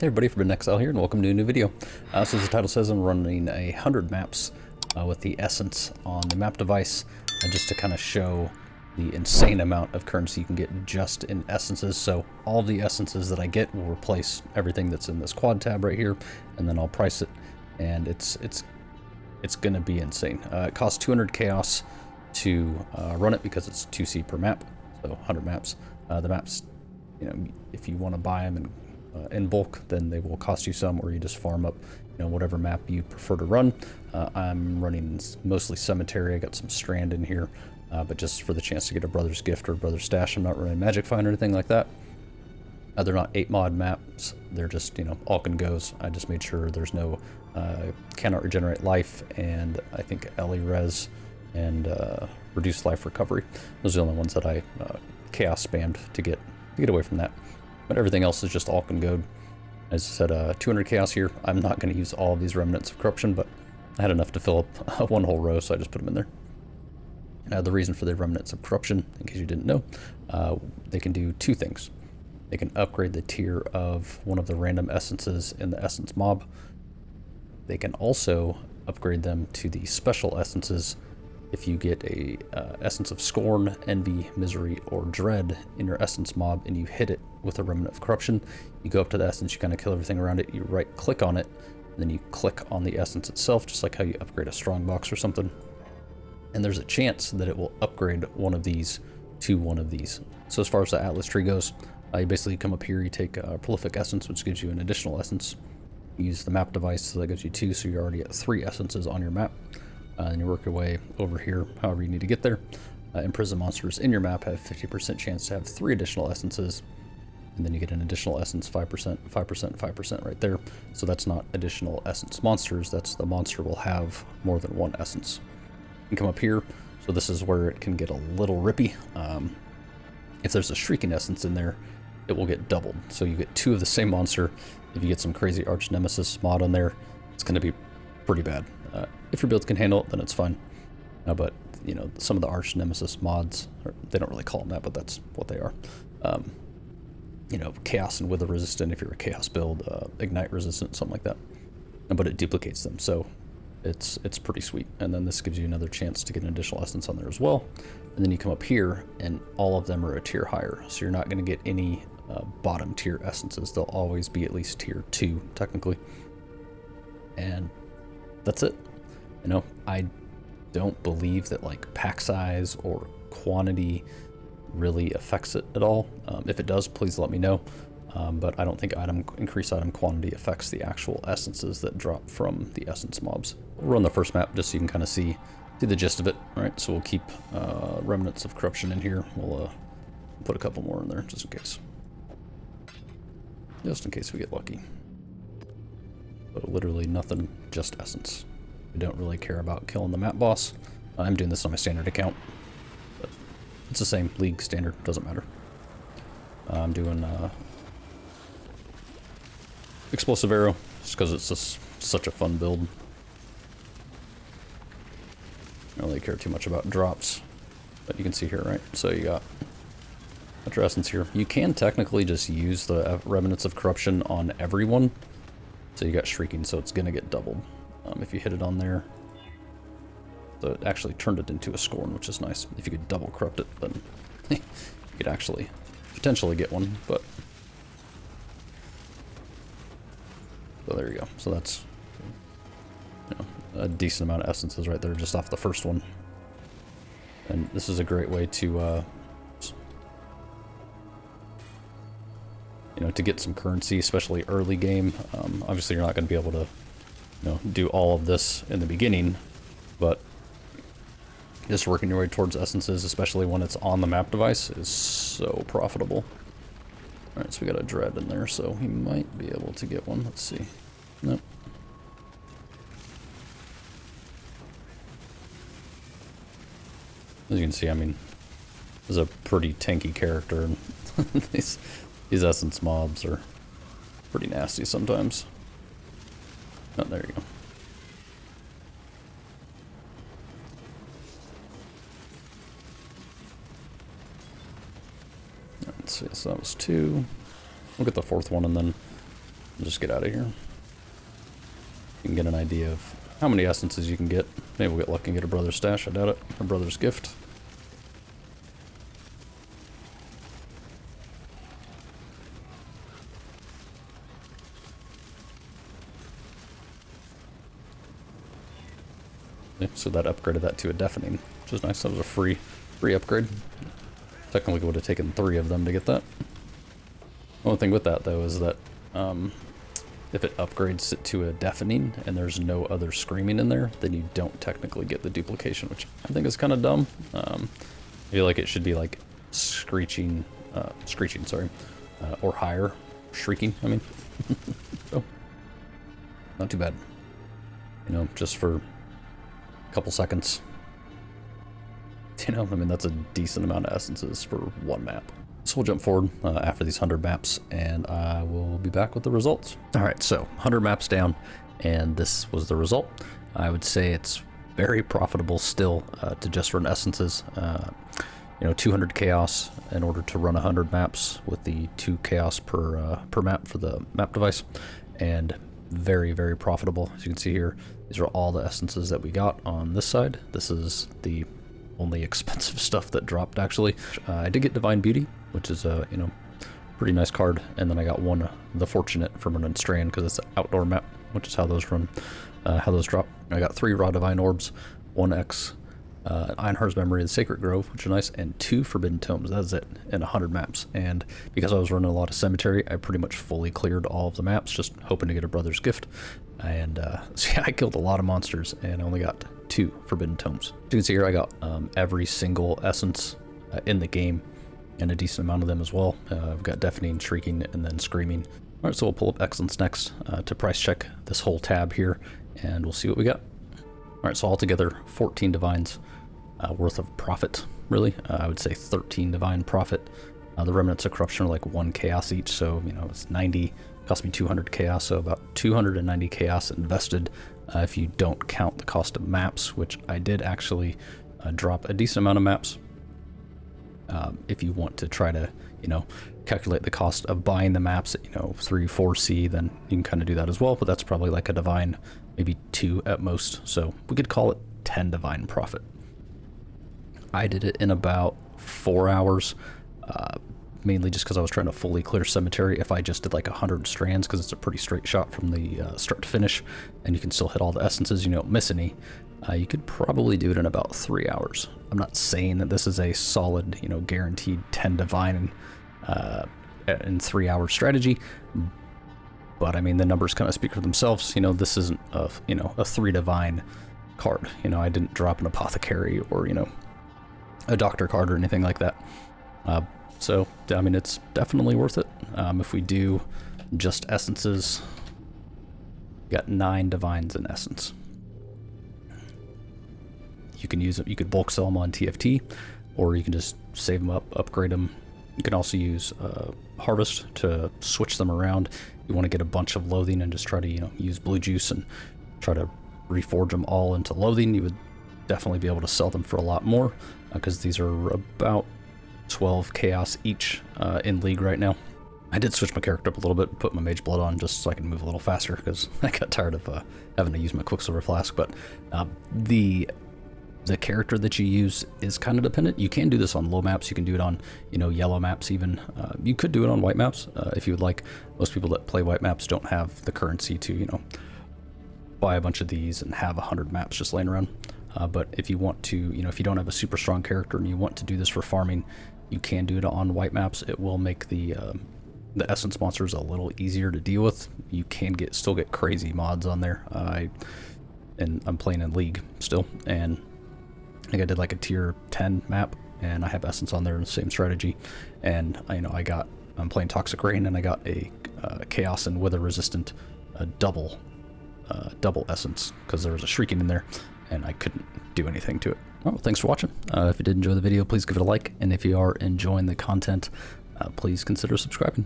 Hey everybody, from Exile here, and welcome to a new video. So as the title says, I'm running 100 maps with the Essence on the map device, just to kind of show the insane amount of currency you can get just in Essences. So all of the Essences that I get will replace everything that's in this quad tab right here, and then I'll price it, and it's going to be insane. It costs 200 chaos to run it because it's 2C per map, so 100 maps. The maps, if you want to buy them and in bulk, then they will cost you some, or you just farm up, whatever map you prefer to run. I'm running mostly Cemetery. I got some Strand in here, but just for the chance to get a Brother's Gift or Brother's Stash. I'm not running Magic Find or anything like that. They're not 8 mod maps. They're just, Alk and Goes. I just made sure there's no cannot regenerate life, and I think Ellie Res and reduced life recovery. Those are the only ones that I chaos spammed to get away from that. But everything else is just Alk and Goad. As I said, 200 chaos here. I'm not going to use all of these Remnants of Corruption, but I had enough to fill up one whole row, so I just put them in there. The reason for the Remnants of Corruption, in case you didn't know, they can do 2 things. They can upgrade the tier of one of the random essences in the Essence mob. They can also upgrade them to the special essences if you get a Essence of Scorn, Envy, Misery, or Dread in your Essence mob and you hit it with a Remnant of Corruption. You go up to the Essence, you kind of kill everything around it, you right click on it, and then you click on the Essence itself, just like how you upgrade a Strongbox or something. And there's a chance that it will upgrade one of these to one of these. So as far as the Atlas tree goes, you basically come up here, you take a Prolific Essence, which gives you an additional Essence. You use the map device, so that gives you 2, so you're already at 3 Essences on your map. And you work your way over here, however you need to get there. Imprisoned monsters in your map have 50% chance to have 3 additional essences, and then you get an additional essence, 5%, 5%, 5% right there. So that's not additional essence monsters, that's the monster will have more than 1 essence. You can come up here, so this is where it can get a little rippy. If there's a Shrieking Essence in there, it will get doubled. So you get 2 of the same monster. If you get some crazy Arch Nemesis mod on there, it's going to be pretty bad. If your build can handle it, then it's fine. But, some of the Arch Nemesis mods, they don't really call them that, but that's what they are. Chaos and Wither resistant if you're a Chaos build, Ignite resistant, something like that. But it duplicates them, so it's pretty sweet. And then this gives you another chance to get an additional essence on there as well. And then you come up here, and all of them are a tier higher, so you're not going to get any bottom tier essences. They'll always be at least tier 2, technically. And that's it. I don't believe that pack size or quantity really affects it at all. If it does, please let me know. But I don't think increased item quantity affects the actual essences that drop from the essence mobs. We'll run the first map just so you can kind of see the gist of it. All right, so we'll keep Remnants of Corruption in here. We'll put a couple more in there just in case. Just in case we get lucky. But literally nothing, just essence. We don't really care about killing the map boss. I'm doing this on my standard account, but it's the same league standard, doesn't matter. I'm doing Explosive Arrow just because it's just such a fun build. I don't really care too much about drops, but you can see here, right? So you got your essence here. You can technically just use the Remnants of Corruption on everyone. So you got Shrieking, so it's going to get doubled if you hit it on there. So it actually turned it into a Scorn, which is nice. If you could double corrupt it, then you could actually potentially get one, but... So there you go. So that's a decent amount of essences right there just off the first one. And this is a great way to to get some currency, especially early game. Obviously you're not going to be able to do all of this in the beginning, but just working your way towards essences, especially when it's on the map device, is so profitable. Alright, so we got a Dread in there, so he might be able to get one. Let's see. Nope. As you can see, I mean, this is a pretty tanky character, and these essence mobs are pretty nasty sometimes. Oh, there you go. Let's see, so that was 2. We'll get the 4th one and then I'll just get out of here. You can get an idea of how many essences you can get. Maybe we'll get lucky and get a brother's stash. I doubt it. A brother's gift. Yeah, so that upgraded that to a deafening, which is nice. That was a free upgrade. Technically would have taken 3 of them to get that. Only thing with that though is that if it upgrades it to a deafening and there's no other screaming in there, then you don't technically get the duplication, which I think is kind of dumb. I feel like it should be like screeching, sorry, or higher, shrieking, I mean. So, not too bad. You know, just for a couple seconds. You know, I mean, that's a decent amount of essences for one map. So we'll jump forward after these 100 maps, and I will be back with the results. All right, so 100 maps down, and this was the result. I would say it's very profitable still to just run essences. You know, 200 chaos in order to run 100 maps with the 2 chaos per map for the map device, and very, very profitable. As you can see here, these are all the essences that we got on this side. This is the only expensive stuff that dropped, actually. I did get Divine Beauty, which is a, you know, pretty nice card, and then I got one, the Fortunate from running Strand, because it's an outdoor map, which is how those run, how those drop. I got 3 Raw Divine Orbs, 1 X, Einhar's Memory, the Sacred Grove, which are nice, and 2 Forbidden Tomes. That's it in 100 maps. And because I was running a lot of Cemetery, I pretty much fully cleared all of the maps, just hoping to get a brother's gift. And so yeah, I killed a lot of monsters, and I only got 2 Forbidden Tomes. As you can see here, I got every single essence in the game, and a decent amount of them as well. I've got Deafening, Shrieking, and then Screaming. All right, so we'll pull up Exilence Next to price check this whole tab here, and we'll see what we got. All right, so altogether, 14 divines worth of profit, really. I would say 13 divine profit. The Remnants of Corruption are like 1 chaos each, so, you know, it's 90, cost me 200 chaos, so about 290 chaos invested if you don't count the cost of maps, which I did actually drop a decent amount of maps. If you want to try to, you know, calculate the cost of buying the maps at, you know, 3, 4C, then you can kind of do that as well, but that's probably like a divine, maybe 2 at most, so we could call it 10 divine profit. I did it in about 4 hours, mainly just because I was trying to fully clear Cemetery. If I just did like 100 strands, because it's a pretty straight shot from the start to finish, and you can still hit all the essences, you don't miss any, you could probably do it in about 3 hours. I'm not saying that this is a solid, you know, guaranteed 10 divine in 3 hour strategy, but I mean, the numbers kind of speak for themselves. You know, this isn't a, you know, a 3 divine card. You know, I didn't drop an apothecary or, you know, a doctor card or anything like that. So, I mean, it's definitely worth it. If we do just essences, we got 9 divines in essence. You can use them, you could bulk sell them on TFT, or you can just save them up, upgrade them. You can also use Harvest to switch them around. You want to get a bunch of Loathing and just try to, you know, use Blue Juice and try to reforge them all into Loathing. You would definitely be able to sell them for a lot more, because these are about 12 chaos each in League right now. I did switch my character up a little bit, put my Mage Blood on just so I can move a little faster, because I got tired of having to use my Quicksilver Flask. But the character that you use is kind of dependent. You can do this on low maps, you can do it on, you know, yellow maps even. You could do it on white maps if you would like. Most people that play white maps don't have the currency to, you know, buy a bunch of these and have 100 maps just laying around. But if you want to, you know, if you don't have a super strong character and you want to do this for farming, you can do it on white maps. It will make the essence monsters a little easier to deal with. You can still get crazy mods on there. I'm playing in League still, and I think I did like a tier 10 map, and I have essence on there in the same strategy. And you know, I'm playing Toxic Rain, and I got a chaos and wither resistant double essence, because there was a shrieking in there and I couldn't do anything to it. Well, thanks for watching. If you did enjoy the video, please give it a like, and if you are enjoying the content, please consider subscribing.